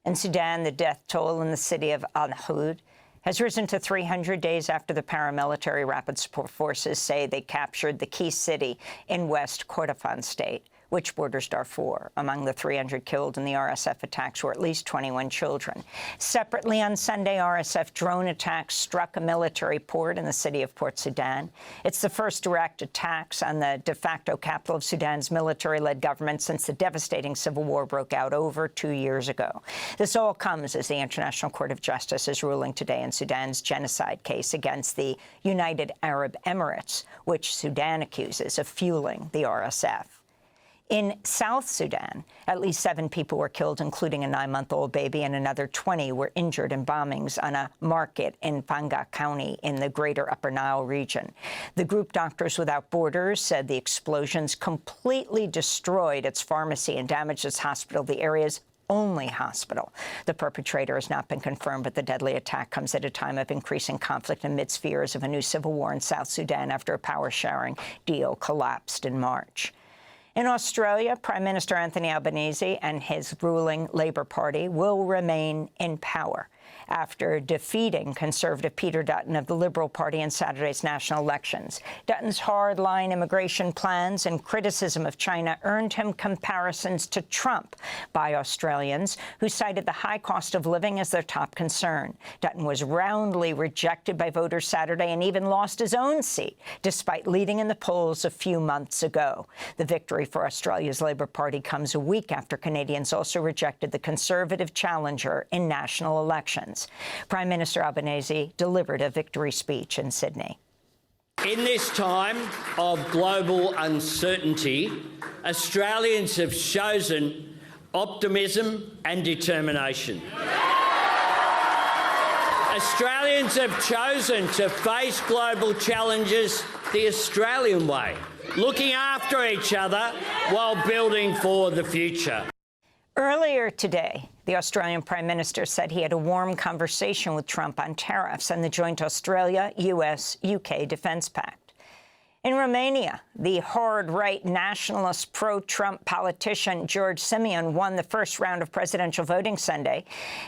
In Sudan, the death toll in the city of al-Hud has risen to 300 days after the paramilitary rapid support forces say they captured the key city in West Kordofan state, which borders Darfur. Among the 300 killed in the RSF attacks were at least 21 children. Separately on Sunday, RSF drone attacks struck a military port in the city of Port Sudan. It's the first direct attacks on the de facto capital of Sudan's military-led government since the devastating civil war broke out over 2 years ago. This all comes as the International Court of Justice is ruling today in Sudan's genocide case against the United Arab Emirates, which Sudan accuses of fueling the RSF. In South Sudan, at least 7 people were killed, including a 9-month-old baby, and another 20 were injured in bombings on a market in Fanga County in the greater Upper Nile region. The group Doctors Without Borders said the explosions completely destroyed its pharmacy and damaged its hospital, the area's only hospital. The perpetrator has not been confirmed, but the deadly attack comes at a time of increasing conflict amidst fears of a new civil war in South Sudan after a power-sharing deal collapsed in March. In Australia, Prime Minister Anthony Albanese and his ruling Labor Party will remain in power after defeating Conservative Peter Dutton of the Liberal Party in Saturday's national elections. Dutton's hardline immigration plans and criticism of China earned him comparisons to Trump by Australians, who cited the high cost of living as their top concern. Dutton was roundly rejected by voters Saturday and even lost his own seat, despite leading in the polls a few months ago. The victory for Australia's Labor Party comes a week after Canadians also rejected the Conservative challenger in national elections. Prime Minister Albanese delivered a victory speech in Sydney. In this time of global uncertainty, Australians have chosen optimism and determination. Australians have chosen to face global challenges the Australian way, looking after each other while building for the future. Earlier today, the Australian Prime Minister said he had a warm conversation with Trump on tariffs and the joint Australia-US-UK Defence Pact. In Romania, the hard-right nationalist pro-Trump politician George Simion won the first round of presidential voting Sunday.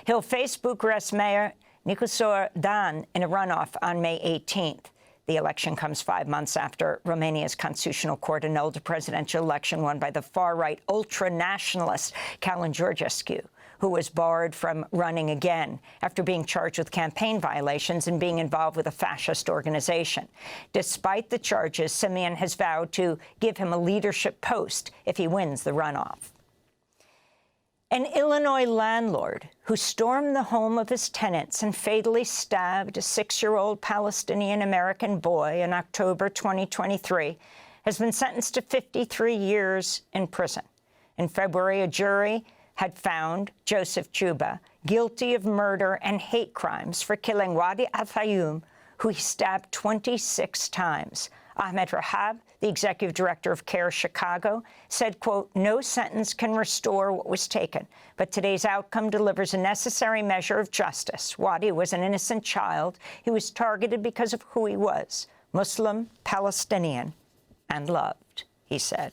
He'll face Bucharest Mayor Nicolae Dan in a runoff on May 18th. The election comes 5 months after Romania's constitutional court annulled a presidential election won by the far-right ultra-nationalist Călin Georgescu, who was barred from running again after being charged with campaign violations and being involved with a fascist organization. Despite the charges, Simion has vowed to give him a leadership post if he wins the runoff. An Illinois landlord who stormed the home of his tenants and fatally stabbed a 6-year-old Palestinian-American boy in October 2023 has been sentenced to 53 years in prison. In February, a jury had found Joseph Juba guilty of murder and hate crimes for killing Wadi al-Fayoum, who he stabbed 26 times. Ahmed Rahab, the executive director of CARE Chicago, said, quote, "No sentence can restore what was taken, but today's outcome delivers a necessary measure of justice. Wadi was an innocent child. He was targeted because of who he was, Muslim, Palestinian, and loved," he said.